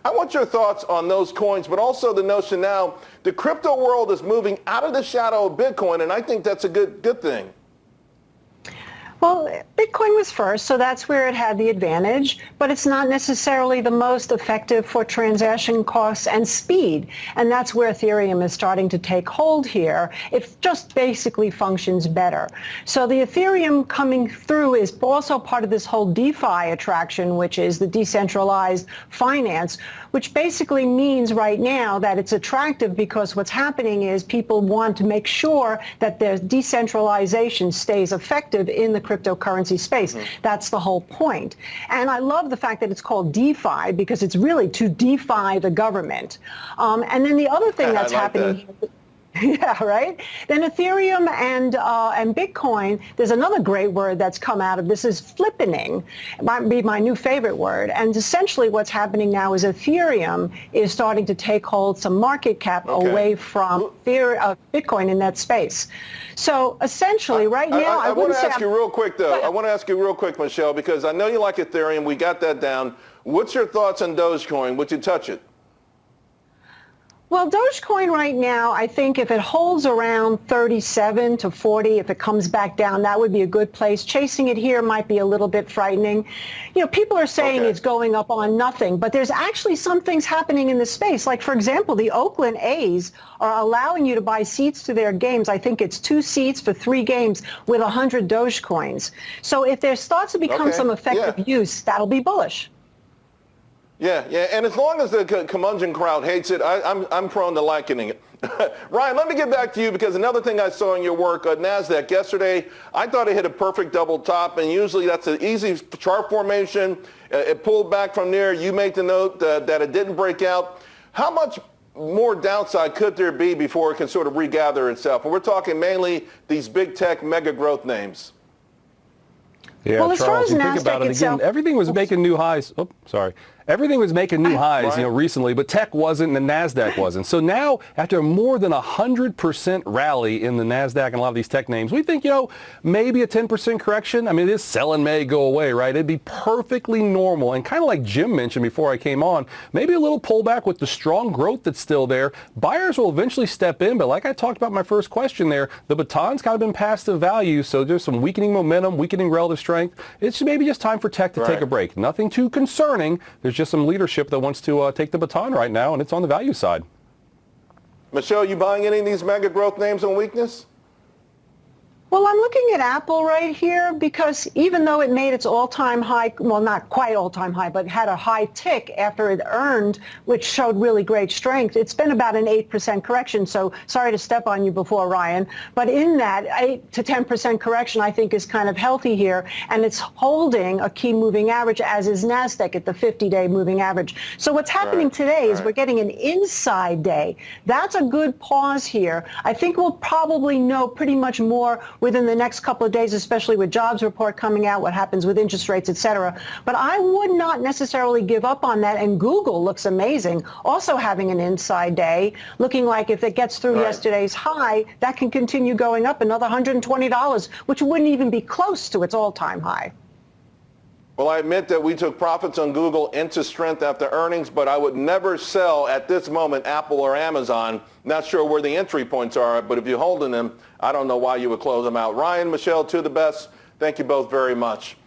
I want your thoughts on those coins, but also the notion now the crypto world is moving out of the shadow of Bitcoin, and I think that's a good thing. Well, Bitcoin was first, so that's where it had the advantage, but it's not necessarily the most effective for transaction costs and speed. And that's where Ethereum is starting to take hold here. It just basically functions better. So the Ethereum coming through is also part of this whole DeFi attraction, which is the decentralized finance, which basically means right now that it's attractive because what's happening is people want to make sure that their decentralization stays effective in the cryptocurrency space. That's the whole point. And I love the fact that it's called DeFi because it's really to defy the government. And then the other thing that's happening here, yeah, right? Then Ethereum and Bitcoin, there's another great word that's come out of this is flippening. It might be my new favorite word. And essentially what's happening now is Ethereum is starting to take hold some market cap away from Bitcoin in that space. So essentially right now, I want to ask you real quick, though. I want to ask you real quick, Michelle, because I know you like Ethereum. We got that down. What's your thoughts on Dogecoin? Would you touch it? Well, Dogecoin right now, I think if it holds around 37 to 40, if it comes back down, that would be a good place. Chasing it here might be a little bit frightening. You know, people are saying it's going up on nothing, but there's actually some things happening in the space. Like, for example, the Oakland A's are allowing you to buy seats to their games. I think it's 2 seats for 3 games with 100 Dogecoins. So if there starts to become some effective use, that'll be bullish. Yeah, and as long as the curmudgeon crowd hates it, I'm prone to likening it. Ryan, let me get back to you because another thing I saw in your work, NASDAQ yesterday, I thought it hit a perfect double top, and usually that's an easy chart formation. It pulled back from there. You made the note that it didn't break out. How much more downside could there be before it can sort of regather itself? And we're talking mainly these big tech mega growth names. Yeah, well, Charles, you think about it again, everything was making new highs. Oh, sorry. Everything was making new highs, recently, but tech wasn't and the NASDAQ wasn't. So now, after more than 100% rally in the NASDAQ and a lot of these tech names, we think, maybe a 10% correction. I mean, this sell and may go away, right? It'd be perfectly normal. And kind of like Jim mentioned before I came on, maybe a little pullback with the strong growth that's still there. Buyers will eventually step in, but like I talked about my first question there, the baton's kind of been passed to value, so there's some weakening momentum, weakening relative strength. It's maybe just time for tech to take a break. Nothing too concerning. There's just some leadership that wants to take the baton right now, and it's on the value side. Michelle, you buying any of these mega growth names on weakness? Well, I'm looking at Apple right here because even though it made its all-time high, well, not quite all-time high, but had a high tick after it earned, which showed really great strength, it's been about an 8% correction. So sorry to step on you before, Ryan, but in that 8 to 10% correction, I think is kind of healthy here. And it's holding a key moving average, as is NASDAQ at the 50-day moving average. So what's happening today is we're getting an inside day. That's a good pause here. I think we'll probably know pretty much more within the next couple of days, especially with jobs report coming out, what happens with interest rates, et cetera. But I would not necessarily give up on that. And Google looks amazing, also having an inside day, looking like if it gets through yesterday's high, that can continue going up another $120, which wouldn't even be close to its all-time high. Well, I admit that we took profits on Google into strength after earnings, but I would never sell at this moment Apple or Amazon. Not sure where the entry points are, but if you're holding them, I don't know why you would close them out. Ryan, Michelle, to the best. Thank you both very much.